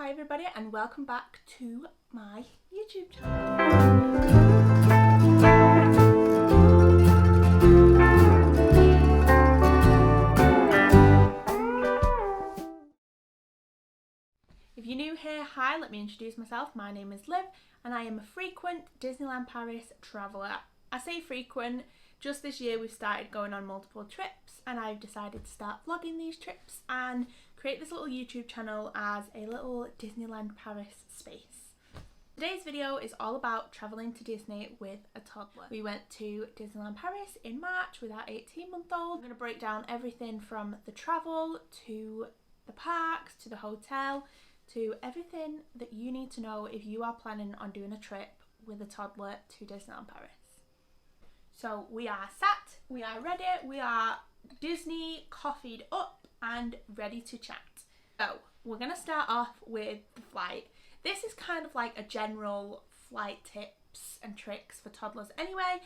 Hi everybody and welcome back to my YouTube channel. If you're new here, hi, let me introduce myself. My name is Liv and I am a frequent Disneyland Paris traveller. I say frequent, just this year we've started going on multiple trips and I've decided to start vlogging these trips and create this little YouTube channel as a little Disneyland Paris space. Today's video is all about travelling to Disney with a toddler. We went to Disneyland Paris in March with our 18-month-old. I'm going to break down everything from the travel to the parks to the hotel to everything that you need to know if you are planning on doing a trip with a toddler to Disneyland Paris. So we are sat, we are ready, we are Disney coffeeed up and ready to chat. So we're going to start off with the flight. This is kind of like a general flight tips and tricks for toddlers anyway,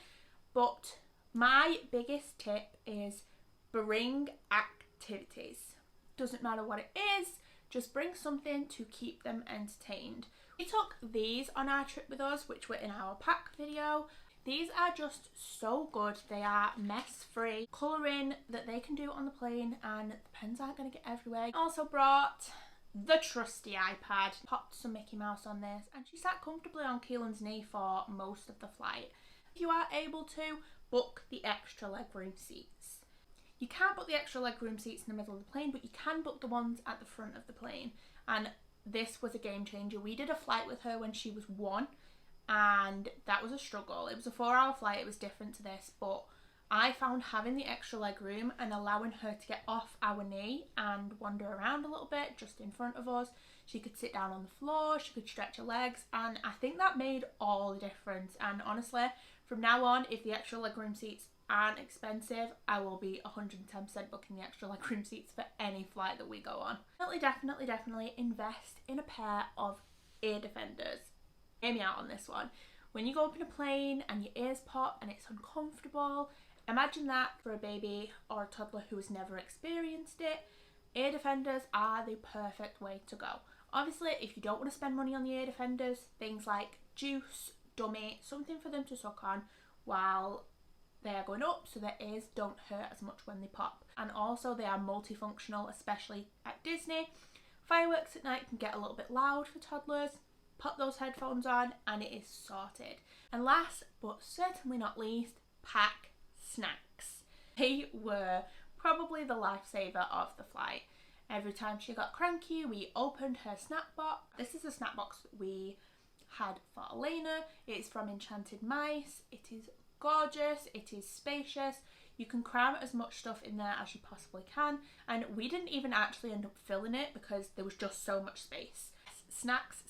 but my biggest tip is bring activities. Doesn't matter what it is, just bring something to keep them entertained. We took these on our trip with us, which were in our pack video. These are just so good. They are mess free, colouring that they can do on the plane and the pens aren't going to get everywhere. Also brought the trusty iPad, popped some Mickey Mouse on this and she sat comfortably on Keelan's knee for most of the flight. If you are able to, book the extra legroom seats. You can't book the extra legroom seats in the middle of the plane, but you can book the ones at the front of the plane, and this was a game changer. We did a flight with her when she was 1 and that was a struggle. It was a 4-hour flight, it was different to this, but I found having the extra leg room and allowing her to get off our knee and wander around a little bit just in front of us. She could sit down on the floor, she could stretch her legs, and I think that made all the difference. And honestly, from now on, if the extra leg room seats aren't expensive, I will be 110% booking the extra leg room seats for any flight that we go on. Definitely invest in a pair of ear defenders. Hear me out on this one. When you go up in a plane and your ears pop and it's uncomfortable, imagine that for a baby or a toddler who has never experienced it. Ear defenders are the perfect way to go. Obviously, if you don't want to spend money on the ear defenders, things like juice, dummy, something for them to suck on while they are going up so their ears don't hurt as much when they pop. And also they are multifunctional, especially at Disney. Fireworks at night can get a little bit loud for toddlers. Pop those headphones on and it is sorted. And last but certainly not least, pack snacks. They were probably the lifesaver of the flight. Every time she got cranky, we opened her snack box. This is a snack box that we had for Elena. It's from Enchanted Mice. It is gorgeous, it is spacious. You can cram as much stuff in there as you possibly can, and we didn't even actually end up filling it because there was just so much space. Snacks,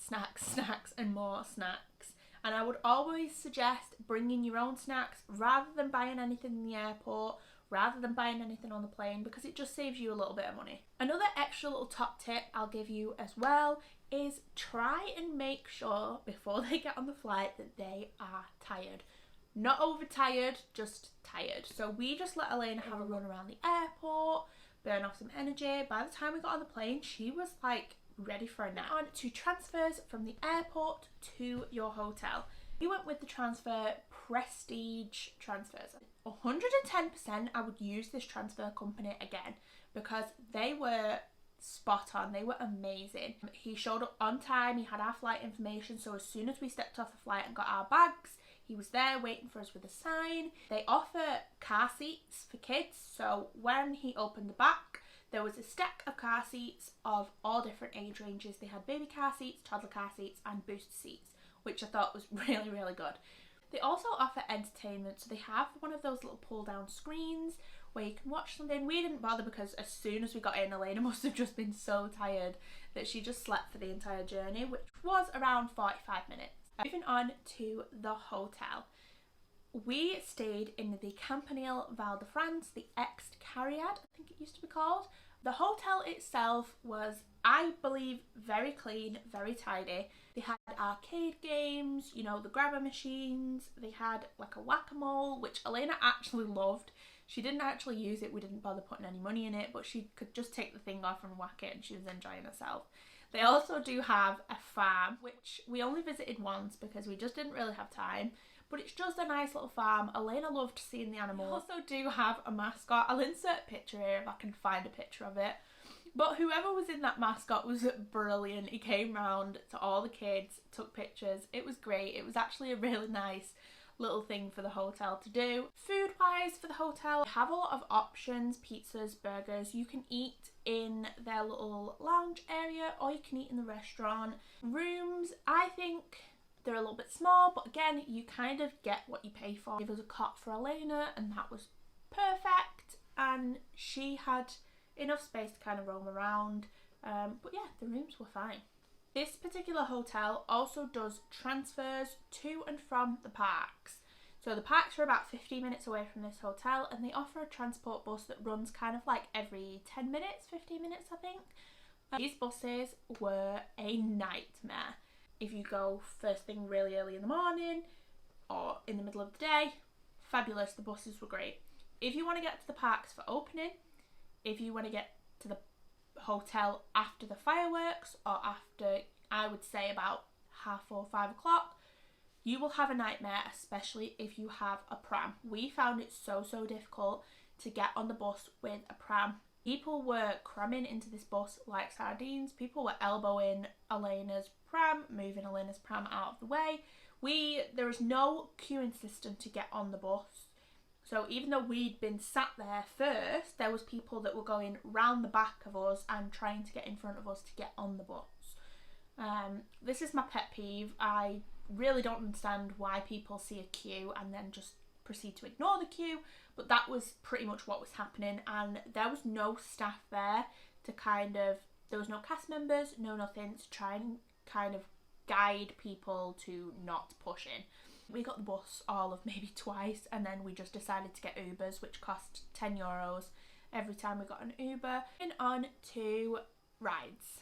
and more snacks. And I would always suggest bringing your own snacks rather than buying anything in the airport, rather than buying anything on the plane, because it just saves you a little bit of money. Another extra little top tip I'll give you as well is try and make sure before they get on the flight that they are tired. Not overtired, just tired. So we just let Elena have a run around the airport, burn off some energy. By the time we got on the plane, she was like ready for a nap. On to transfers from the airport to your hotel. We went with the transfer prestige transfers. 110% I would use this transfer company again because they were spot on. They were amazing. He showed up on time, he had our flight information, so as soon as we stepped off the flight and got our bags, he was there waiting for us with a sign. They offer car seats for kids, so when he opened the back, there was a stack of car seats of all different age ranges. They had baby car seats, toddler car seats and booster seats, which I thought was really good. They also offer entertainment, so they have one of those little pull down screens where you can watch something. We didn't bother because as soon as we got in, Elena must have just been so tired that she just slept for the entire journey, which was around 45 minutes. Moving on to the hotel. We stayed in the Campanile Val de France, the ex-Carriad, I think it used to be called. The hotel itself was, I believe, very clean, very tidy. They had arcade games, you know, the grabber machines. They had like a whack-a-mole, which Elena actually loved. She didn't actually use it, we didn't bother putting any money in it, but she could just take the thing off and whack it and she was enjoying herself. They also do have a farm, which we only visited once because we just didn't really have time. But it's just a nice little farm. Elena loved seeing the animals. They also do have a mascot. I'll insert a picture here if I can find a picture of it. But whoever was in that mascot was brilliant. He came round to all the kids, took pictures. It was great. It was actually a really nice little thing for the hotel to do. Food wise for the hotel, they have a lot of options, pizzas, burgers. You can eat in their little lounge area or you can eat in the restaurant. Rooms, I think they're a little bit small, but again, you kind of get what you pay for. There was a cot for Elena and that was perfect, and she had enough space to kind of roam around. But yeah, the rooms were fine. This particular hotel also does transfers to and from the parks. So the parks are about 15 minutes away from this hotel, and they offer a transport bus that runs kind of like every 10 minutes, 15 minutes I think. These buses were a nightmare. If you go first thing really early in the morning or in the middle of the day, fabulous, the buses were great. If you want to get to the parks for opening, if you want to get to the hotel after the fireworks or after, I would say about 4:30, 5 o'clock, you will have a nightmare, especially if you have a pram. We found it so difficult to get on the bus with a pram. People were cramming into this bus like sardines. People were elbowing Elena's pram, moving Elena's pram out of the way. There is no queuing system to get on the bus. So even though we'd been sat there first, there was people that were going round the back of us and trying to get in front of us to get on the bus. This is my pet peeve. I really don't understand why people see a queue and then just proceed to ignore the queue, but that was pretty much what was happening, and there was no staff there to there was no cast members, no nothing to try and kind of guide people to not push in. We got the bus all of maybe twice, and then we just decided to get Ubers, which cost €10 every time we got an Uber. And on to rides.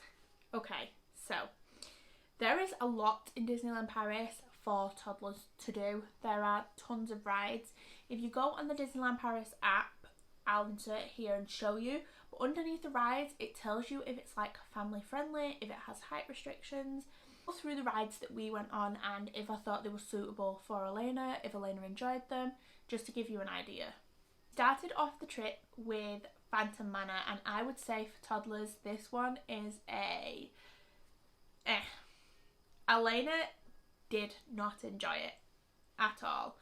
Okay, so there is a lot in Disneyland Paris for toddlers to do. There are tons of rides. If you go on the Disneyland Paris app, I'll insert it here and show you, but underneath the rides it tells you if it's like family friendly, if it has height restrictions. Go through the rides that we went on and if I thought they were suitable for Elena, if Elena enjoyed them, just to give you an idea. Started off the trip with Phantom Manor, and I would say for toddlers this one is a Elena did not enjoy it at all.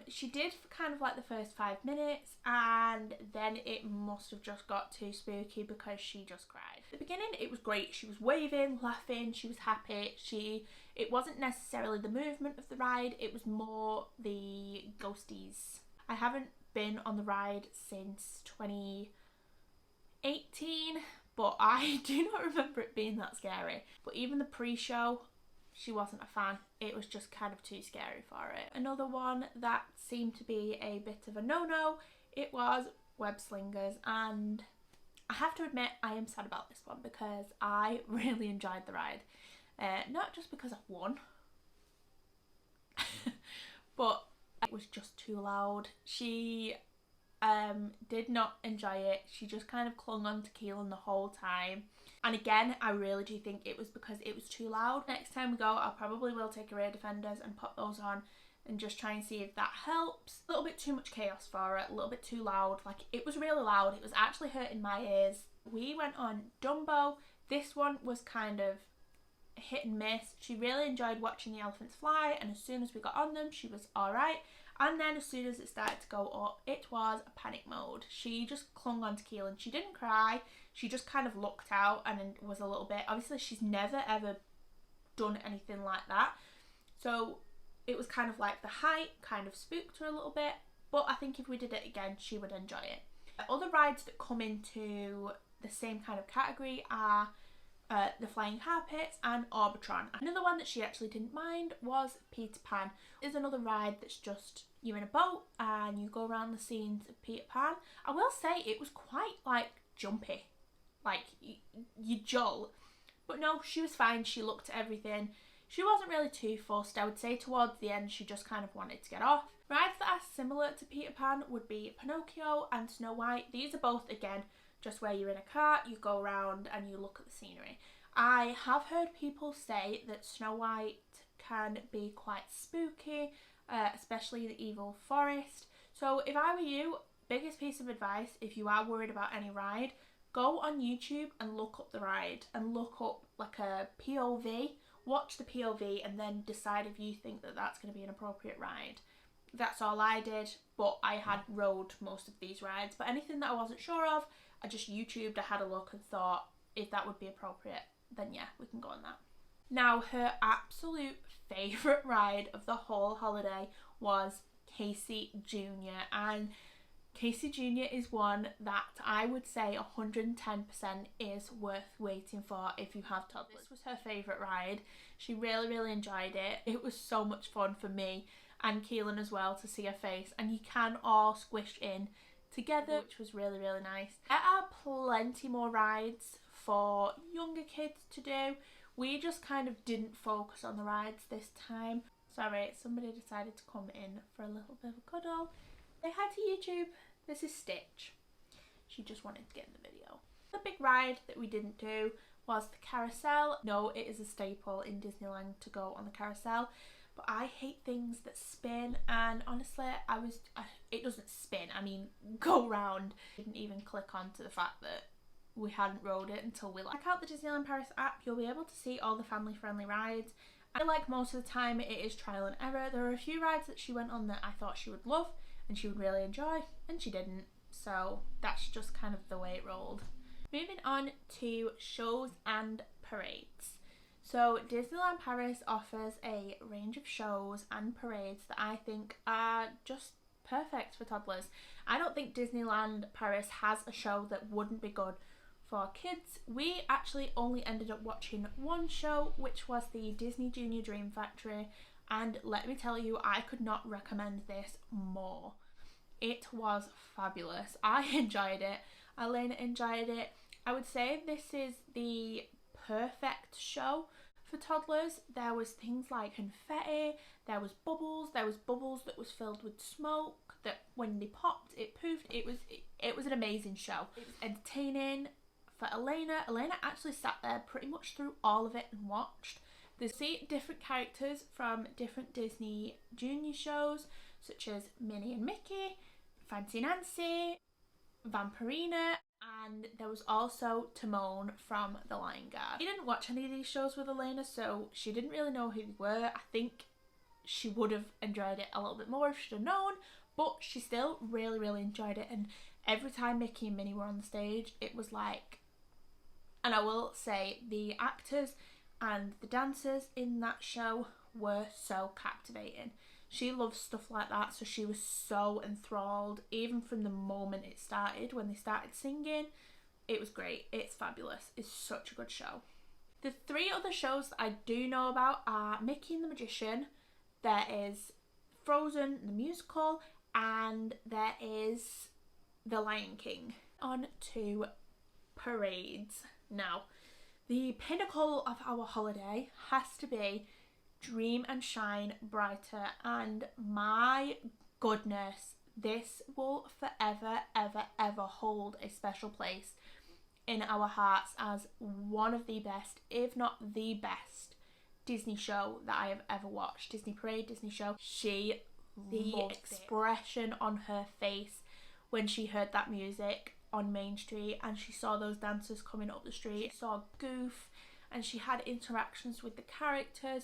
She did for kind of like the first 5 minutes, and then it must have just got too spooky because she just cried. At the beginning it was great. She was waving, laughing, she was happy. It wasn't necessarily the movement of the ride, it was more the ghosties. I haven't been on the ride since 2018, but I do not remember it being that scary. But even the pre-show, she wasn't a fan. It was just kind of too scary for it. Another one that seemed to be a bit of a no-no, it was Web Slingers, and I have to admit I am sad about this one because I really enjoyed the ride. Not just because I won, but it was just too loud. She did not enjoy it. She just kind of clung on to Keelan the whole time. And again, I really do think it was because it was too loud. Next time we go, I probably will take her ear defenders and put those on and just try and see if that helps. A little bit too much chaos for it, a little bit too loud. Like, it was really loud. It was actually hurting my ears. We went on Dumbo. This one was kind of hit and miss. She really enjoyed watching the elephants fly, and as soon as we got on them, she was alright. And then as soon as it started to go up, it was a panic mode. She just clung on to Keelan. She didn't cry. She just kind of looked out and was a little bit... Obviously, she's never ever done anything like that. So it was kind of like the height kind of spooked her a little bit. But I think if we did it again, she would enjoy it. Other rides that come into the same kind of category are the Flying Carpets and Orbitron. Another one that she actually didn't mind was Peter Pan. Is another ride that's just you're in a boat and you go around the scenes of Peter Pan. I will say it was quite like jumpy, like you jolt, but no, she was fine. She looked at everything. She wasn't really too fussed. I would say towards the end she just kind of wanted to get off. Rides that are similar to Peter Pan would be Pinocchio and Snow White. These are both, again, just where you're in a car, you go around and you look at the scenery. I have heard people say that Snow White can be quite spooky, especially the evil forest. So if I were you, biggest piece of advice, if you are worried about any ride, go on YouTube and look up the ride and look up like a POV, watch the POV and then decide if you think that that's going to be an appropriate ride. That's all I did, but I had rode most of these rides. But anything that I wasn't sure of, I just YouTubed, I had a look and thought if that would be appropriate, then yeah, we can go on that. Now, her absolute favourite ride of the whole holiday was Casey Jr. And Casey Jr. is one that I would say 110% is worth waiting for if you have toddlers. This was her favourite ride. She really enjoyed it. It was so much fun for me and Keelan as well to see her face, and you can all squish in together, which was really nice. There are plenty more rides for younger kids to do. We just kind of didn't focus on the rides this time. Sorry, somebody decided to come in for a little bit of a cuddle. Say hi to YouTube. This is Stitch. She just wanted to get in the video. The big ride that we didn't do was the carousel. No, it is a staple in Disneyland to go on the carousel, but I hate things that spin, and honestly it doesn't spin, I mean go round. Didn't even click on to the fact that we hadn't rode it until we check out the Disneyland Paris app. You'll be able to see all the family friendly rides. I like most of the time it is trial and error. There are a few rides that she went on that I thought she would love and she would really enjoy, and she didn't, so that's just kind of the way it rolled. Moving on to shows and parades. So Disneyland Paris offers a range of shows and parades that I think are just perfect for toddlers. I don't think Disneyland Paris has a show that wouldn't be good for kids. We actually only ended up watching one show, which was the Disney Junior Dream Factory, and let me tell you, I could not recommend this more. It was fabulous. I enjoyed it. Elena enjoyed it. I would say this is the perfect show for toddlers. There was things like confetti, there was bubbles that was filled with smoke that when they popped it poofed. It was an amazing show. It was entertaining for Elena. Elena actually sat there pretty much through all of it and watched. They see different characters from different Disney Junior shows such as Minnie and Mickey, Fancy Nancy, Vampirina, and there was also Timon from The Lion Guard. She didn't watch any of these shows with Elena, so she didn't really know who they were. I think she would have enjoyed it a little bit more if she'd have known, but she still really enjoyed it, and every time Mickey and Minnie were on the stage, it was like, and I will say the actors and the dancers in that show were so captivating. She loves stuff like that, so she was so enthralled even from the moment it started. When they started singing, it was great. It's fabulous. It's such a good show. The three other shows that I do know about are Mickey and the Magician, there is Frozen the musical, and there is The Lion King. On to parades. Now, the pinnacle of our holiday has to be Dream and Shine Brighter, and my goodness, this will forever ever hold a special place in our hearts as one of the best, if not the best, Disney show that I have ever watched. Disney parade, Disney show. The expression on her face when she heard that music on Main Street and she saw those dancers coming up the street, she saw Goof, and she had interactions with the characters.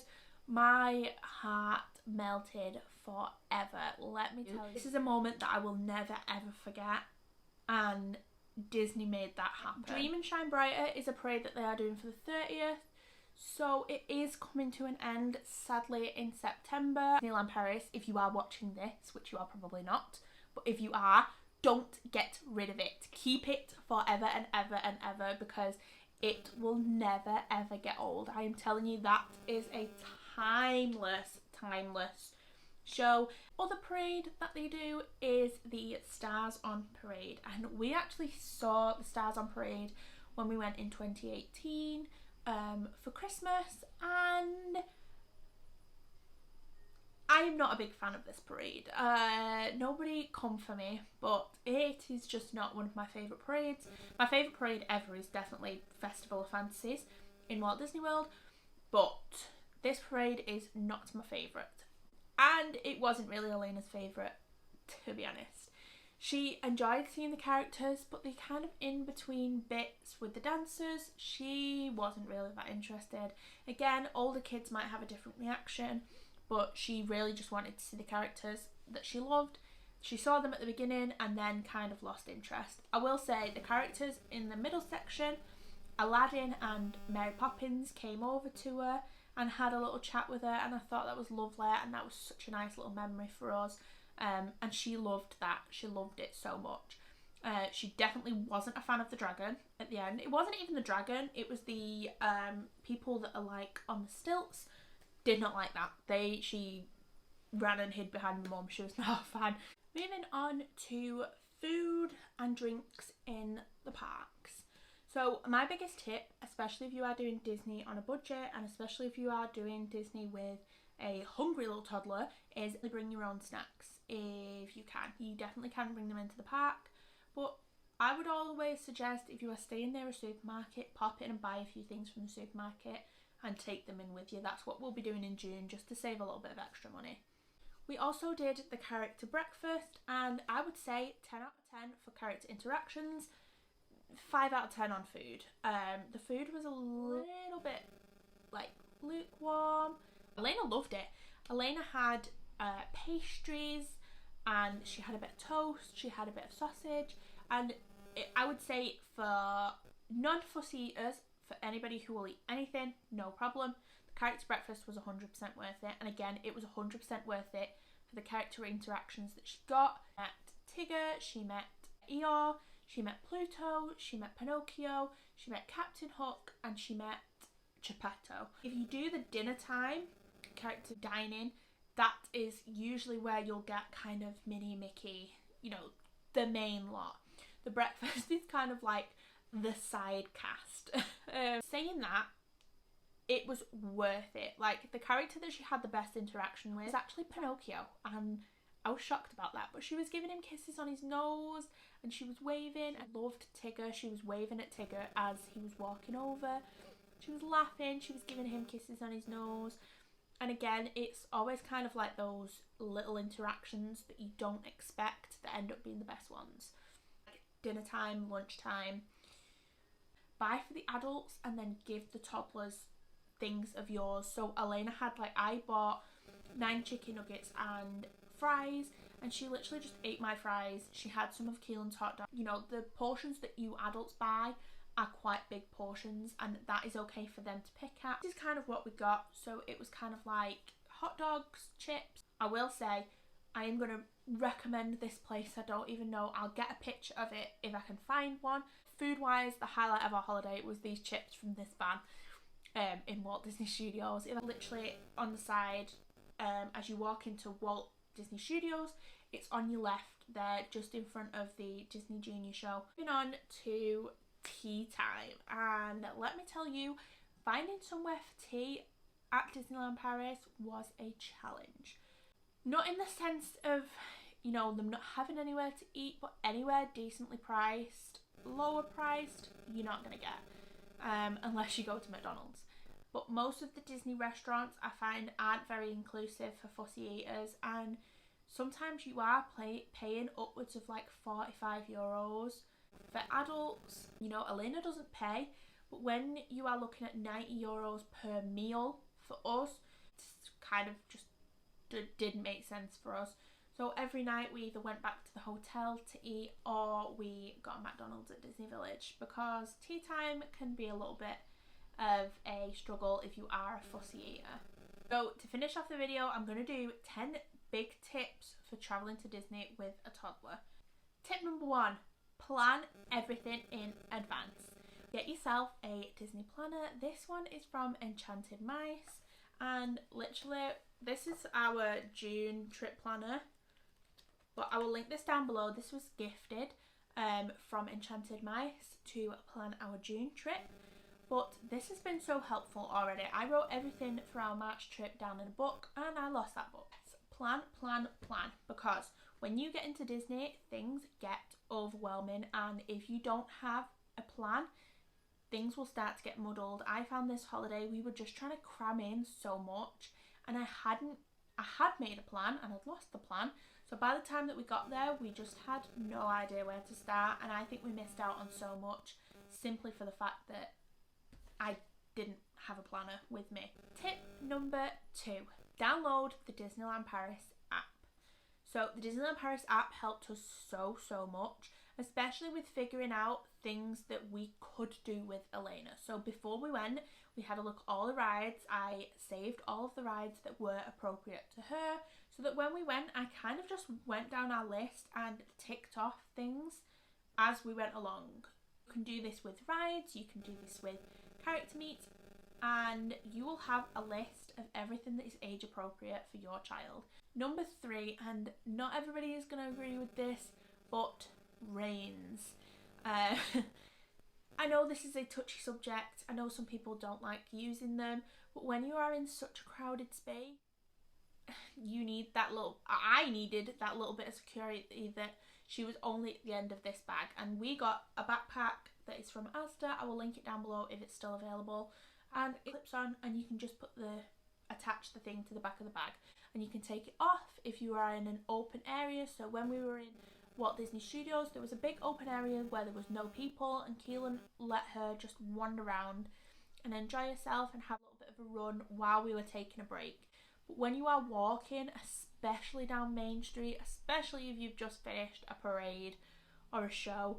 My heart melted forever, let me tell you. This is a moment that I will never ever forget, and Disney made that happen. Dream and Shine Brighter is a parade that they are doing for the 30th, so it is coming to an end sadly in September. Disneyland Paris, if you are watching this, which you are probably not, but if you are, don't get rid of it. Keep it forever and ever, because it will never ever get old. I am telling you, that is a timeless show. Other parade that they do is the Stars on Parade, and we actually saw the Stars on Parade when we went in 2018 for Christmas, and I'm not a big fan of this parade. Nobody come for me, but it is just not one of my favourite parades. My favourite parade ever is definitely Festival of Fantasies, in Walt Disney World, but this parade is not my favourite. And it wasn't really Elena's favourite, to be honest. She enjoyed seeing the characters, but they kind of in between bits with the dancers. She wasn't really that interested. Again, older kids might have a different reaction, but she really just wanted to see the characters that she loved. She saw them at the beginning and then kind of lost interest. I will say the characters in the middle section, Aladdin and Mary Poppins, came over to her and had a little chat with her, and I thought that was lovely, and that was such a nice little memory for us. And she loved that. She loved it so much. She definitely wasn't a fan of the dragon at the end. It wasn't even the dragon, it was the people that are like on the stilts. Did not like that. She ran and hid behind my mum. She was not a fan. Moving on to food and drinks in the parks. So my biggest tip, especially if you are doing Disney on a budget, and especially if you are doing Disney with a hungry little toddler, is to bring your own snacks if you can. You definitely can bring them into the park, but I would always suggest, if you are staying near a supermarket, pop in and buy a few things from the supermarket and take them in with you. That's what we'll be doing in June, just to save a little bit of extra money. We also did the character breakfast, and I would say 10 out of 10 for character interactions, 5 out of 10 on food. The food was a little bit like lukewarm. Elena loved it. Elena had pastries, and she had a bit of toast, she had a bit of sausage, and I would say for non-fussy eaters, for anybody who will eat anything, no problem. The character breakfast was 100% worth it, and again, it was 100% worth it for the character interactions that she got. She met Tigger, she met Eeyore, she met Pluto, she met Pinocchio, she met Captain Hook, and she met Geppetto. If you do the dinner time character dining, that is usually where you'll get kind of Minnie, Mickey, you know, the main lot. The breakfast is kind of like the side cast. Saying that, it was worth it. Like, the character that she had the best interaction with was actually Pinocchio, and I was shocked about that, but she was giving him kisses on his nose, and she was waving. I loved Tigger. She was waving at Tigger as he was walking over. She was laughing, she was giving him kisses on his nose. And again, it's always kind of like those little interactions that you don't expect that end up being the best ones. Like dinner time, lunchtime. Buy for the adults and then give the toddlers things of yours. So Elena had, like, I bought 9 chicken nuggets and fries, and she literally just ate my fries. She had some of Keelan's hot dog. You know, the portions that you adults buy are quite big portions, and that is okay for them to pick at. This is kind of what we got. So it was kind of like hot dogs, chips. I will say, I am going to recommend this place. I don't even know. I'll get a picture of it if I can find one. Food wise, the highlight of our holiday was these chips from this van in Walt Disney Studios. It's literally on the side as you walk into Walt Disney Studios. It's on your left there, just in front of the Disney Junior show. Moving on to tea time, and let me tell you, finding somewhere for tea at Disneyland Paris was a challenge. Not in the sense of, you know, them not having anywhere to eat, but anywhere decently priced. Lower priced, you're not going to get, unless you go to McDonald's. But most of the Disney restaurants I find aren't very inclusive for fussy eaters, and sometimes you are paying upwards of like €45. For adults, you know, Elena doesn't pay, but when you are looking at €90 per meal for us, it's kind of just didn't make sense for us. So every night we either went back to the hotel to eat, or we got a McDonald's at Disney Village, because tea time can be a little bit of a struggle if you are a fussy eater. So to finish off the video, I'm going to do 10 big tips for travelling to Disney with a toddler. Tip number 1. Plan everything in advance. Get yourself a Disney planner. This one is from Enchanted Mice, and literally this is our June trip planner, but I will link this down below. This was gifted from Enchanted Mice to plan our June trip, but this has been so helpful already. I wrote everything for our March trip down in a book, and I lost that book. Plan, plan, plan, because when you get into Disney, things get overwhelming, and if you don't have a plan, things will start to get muddled. I found this holiday we were just trying to cram in so much, and I had made a plan and I'd lost the plan. So by the time that we got there, we just had no idea where to start, and I think we missed out on so much simply for the fact that I didn't have a planner with me. Tip number 2, download the Disneyland Paris app. So the Disneyland Paris app helped us so much, especially with figuring out things that we could do with Elena. So before we went, we had a look at all the rides. I saved all of the rides that were appropriate to her, so that when we went, I kind of just went down our list and ticked off things as we went along. You can do this with rides, you can do this with character meets, and you will have a list of everything that is age appropriate for your child. Number 3, and not everybody is going to agree with this, but reins. I know this is a touchy subject. I know some people don't like using them, but when you are in such a crowded space, you need that little, I needed that little bit of security that she was only at the end of this bag. And we got a backpack that is from Asda. I will link it down below if it's still available, and it clips on, and you can just attach the thing to the back of the bag, and you can take it off if you are in an open area. So when we were in Walt Disney Studios, there was a big open area where there was no people, and Keelan let her just wander around and enjoy herself and have a little bit of a run while we were taking a break. But when you are walking, especially down Main Street, especially if you've just finished a parade or a show,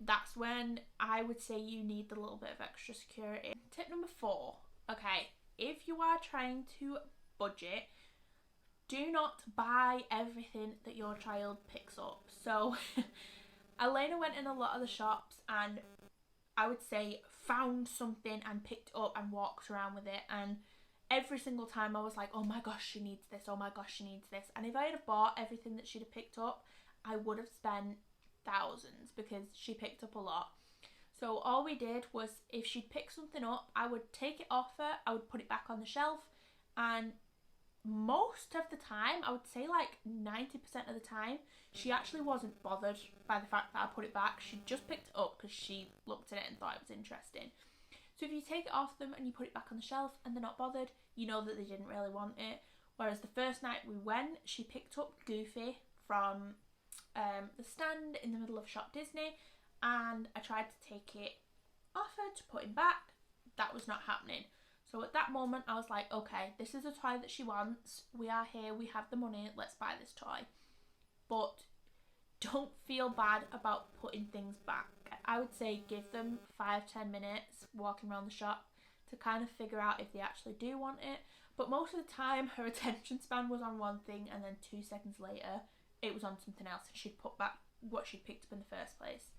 that's when I would say you need the little bit of extra security. Tip number 4, okay, if you are trying to budget, do not buy everything that your child picks up. So Elena went in a lot of the shops and I would say found something and picked it up and walked around with it, and every single time I was like, oh my gosh, she needs this, oh my gosh, she needs this. And if I had bought everything that she'd have picked up, I would have spent thousands, because she picked up a lot. So all we did was, if she'd pick something up, I would take it off her, I would put it back on the shelf, and most of the time, I would say like 90% of the time, she actually wasn't bothered by the fact that I put it back. She just picked it up because she looked at it and thought it was interesting. So if you take it off them and you put it back on the shelf and they're not bothered, you know that they didn't really want it. Whereas the first night we went, she picked up Goofy from the stand in the middle of Shop Disney, and I tried to take it off her to put him back. That was not happening. So at that moment I was like, okay, this is a toy that she wants. We are here, we have the money, let's buy this toy. But don't feel bad about putting things back. I would say give them 5-10 minutes walking around the shop to kind of figure out if they actually do want it. But most of the time her attention span was on one thing, and then 2 seconds later it was on something else, and she'd put back what she'd picked up in the first place.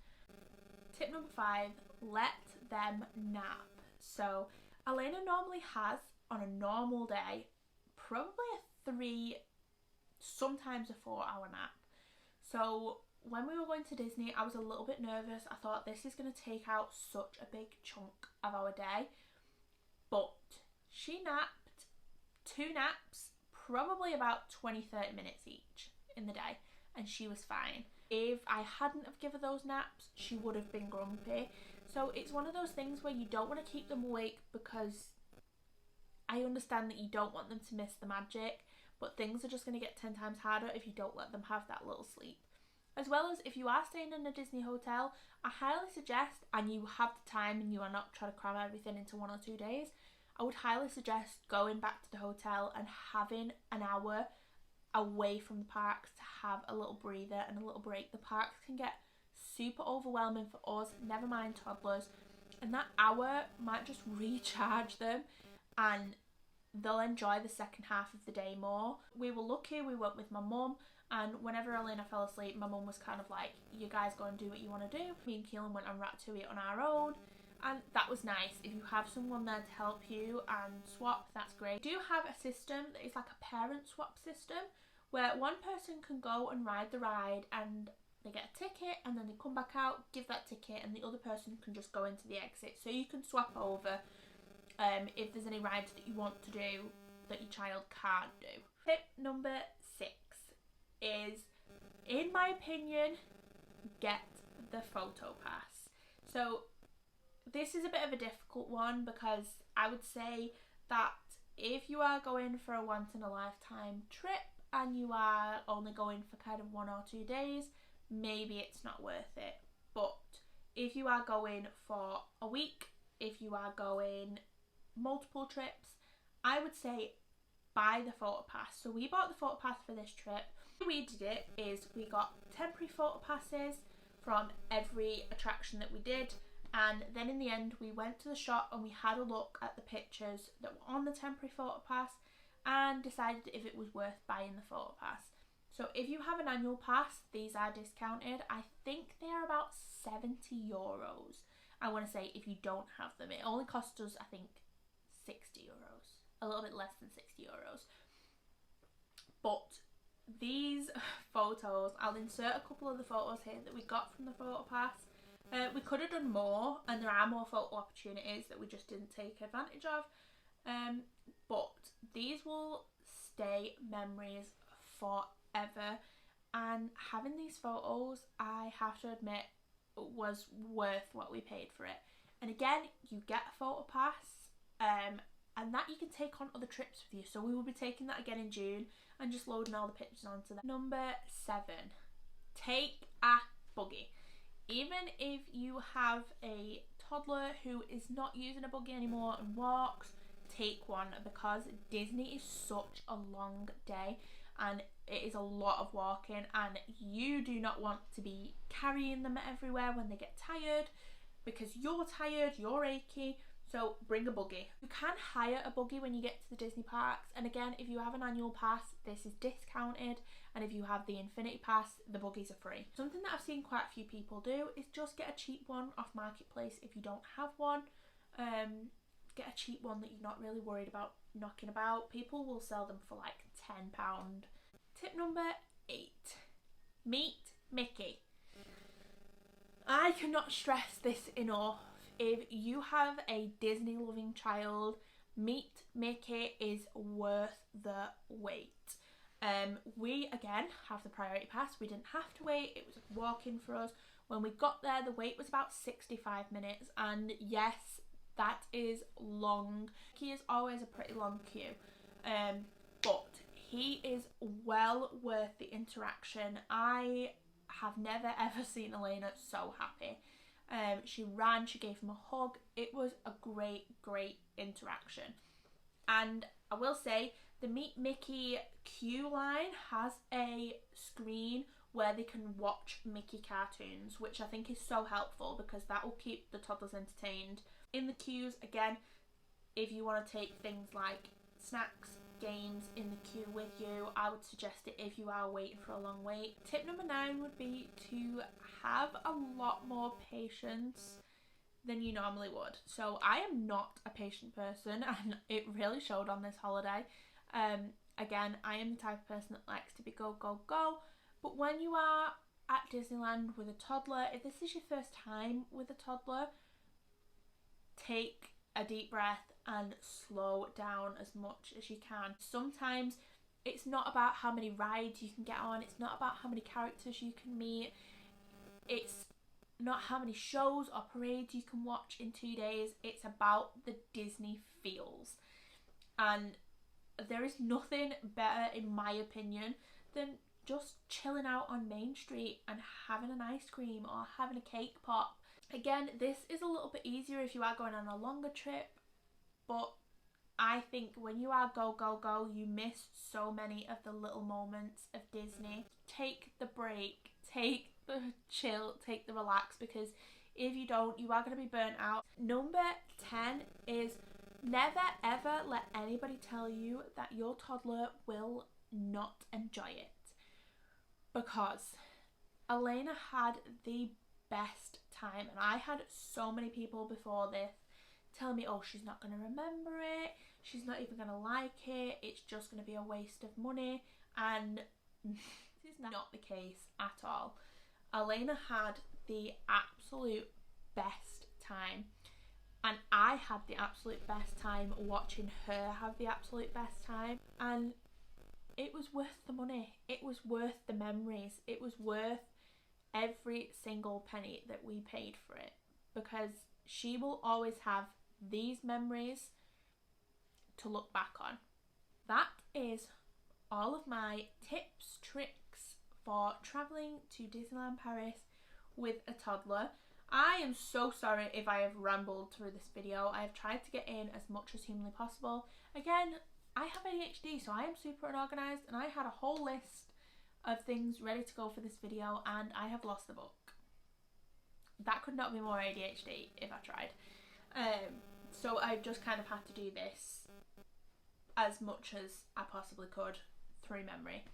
Tip number 5, let them nap. So Elena normally has, on a normal day, probably a 3, sometimes a 4-hour nap. So when we were going to Disney, I was a little bit nervous. I thought, this is going to take out such a big chunk of our day. But she napped 2 naps, probably about 20-30 minutes each in the day, and she was fine. If I hadn't have given those naps, she would have been grumpy. So it's one of those things where you don't want to keep them awake, because I understand that you don't want them to miss the magic, but things are just going to get 10 times harder if you don't let them have that little sleep. As well as, if you are staying in a Disney hotel, I highly suggest, and you have the time and you are not trying to cram everything into 1 or 2 days, I would highly suggest going back to the hotel and having an hour away from the parks to have a little breather and a little break. The parks can get super overwhelming for us, never mind toddlers, and that hour might just recharge them and they'll enjoy the second half of the day more. We were lucky, we went with my mum, and whenever Elena fell asleep, my mum was kind of like, you guys go and do what you want to do. Me and Keelan went on Ratatouille on our own, and that was nice. If you have someone there to help you and swap, that's great. We do have a system that is like a parent swap system, where one person can go and ride the ride and they get a ticket, and then they come back out, give that ticket, and the other person can just go into the exit. So you can swap over if there's any rides that you want to do that your child can't do. Tip number 6 is, in my opinion, get the photo pass. So this is a bit of a difficult one, because I would say that if you are going for a once in a lifetime trip and you are only going for kind of 1 or 2 days, maybe it's not worth it. But if you are going for a week, if you are going multiple trips, I would say buy the photo pass. So we bought the photo pass for this trip. The way we did it is we got temporary photo passes from every attraction that we did, and then in the end we went to the shop and we had a look at the pictures that were on the temporary photo pass and decided if it was worth buying the photo pass. So if you have an annual pass, these are discounted. I think they are about €70. I want to say if you don't have them, it only costs us, I think, €60, a little bit less than €60. But these photos, I'll insert a couple of the photos here that we got from the photo pass. We could have done more, and there are more photo opportunities that we just didn't take advantage of. But these will stay memories forever, and having these photos, I have to admit, was worth what we paid for it. And again, you get a photo pass, and that you can take on other trips with you. So we will be taking that again in June and just loading all the pictures onto that. Number 7, take a buggy. Even if you have a toddler who is not using a buggy anymore and walks, take one, because Disney is such a long day and it is a lot of walking, and you do not want to be carrying them everywhere when they get tired, because you're tired, you're achy. So bring a buggy. You can hire a buggy when you get to the Disney parks, and again, if you have an annual pass, this is discounted, and if you have the Infinity Pass, the buggies are free. Something that I've seen quite a few people do is just get a cheap one off Marketplace if you don't have one. Get a cheap one that you're not really worried about knocking about. People will sell them for like £10. Tip number 8, meet Mickey. I cannot stress this enough. If you have a Disney loving child, meet Mickey is worth the wait. We again have the priority pass. We didn't have to wait. It was walk-in for us. When we got there, the wait was about 65 minutes, and yes, that is long. He is always a pretty long queue, but he is well worth the interaction. I have never ever seen Elena so happy. She ran, she gave him a hug. It was a great interaction. And I will say, the Meet Mickey queue line has a screen where they can watch Mickey cartoons, which I think is so helpful, because that will keep the toddlers entertained. In the queues, again, if you want to take things like snacks, games in the queue with you, I would suggest it if you are waiting for a long wait. Tip number 9 would be to have a lot more patience than you normally would. So I am not a patient person, and it really showed on this holiday. Again, I am the type of person that likes to be go, but when you are at Disneyland with a toddler, if this is your first time with a toddler, take a deep breath and slow down as much as you can. Sometimes it's not about how many rides you can get on, it's not about how many characters you can meet, it's not how many shows or parades you can watch in 2 days, it's about the Disney feels. And there is nothing better, in my opinion, than just chilling out on Main Street and having an ice cream or having a cake pop. Again, this is a little bit easier if you are going on a longer trip, but I think when you are go, you miss so many of the little moments of Disney. Take the break, take the chill, take the relax, because if you don't, you are going to be burnt out. Number 10 is never ever let anybody tell you that your toddler will not enjoy it, because Elena had the best time, and I had so many people before this tell me, oh, she's not going to remember it, she's not even going to like it, it's just going to be a waste of money. And this is not the case at all. Elena had the absolute best time, and I had the absolute best time watching her have the absolute best time, and it was worth the money, it was worth the memories, it was worth every single penny that we paid for it, because she will always have these memories to look back on. That is all of my tips, tricks for travelling to Disneyland Paris with a toddler. I am so sorry if I have rambled through this video. I have tried to get in as much as humanly possible. Again, I have ADHD, so I am super unorganised, and I had a whole list of things ready to go for this video, and I have lost the book. That could not be more ADHD if I tried. So I've just kind of had to do this as much as I possibly could through memory.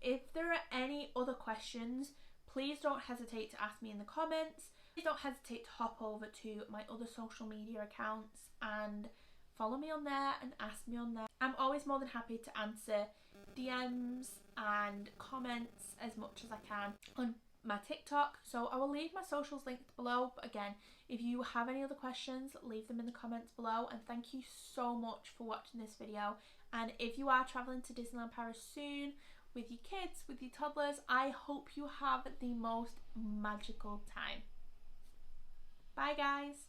If there are any other questions, please don't hesitate to ask me in the comments. Please don't hesitate to hop over to my other social media accounts and follow me on there and ask me on there. I'm always more than happy to answer DMs and comments as much as I can on my TikTok, so I will leave my socials linked below. But again, if you have any other questions, leave them in the comments below, and thank you so much for watching this video. And if you are traveling to Disneyland Paris soon with your kids, with your toddlers, I hope you have the most magical time. Bye guys.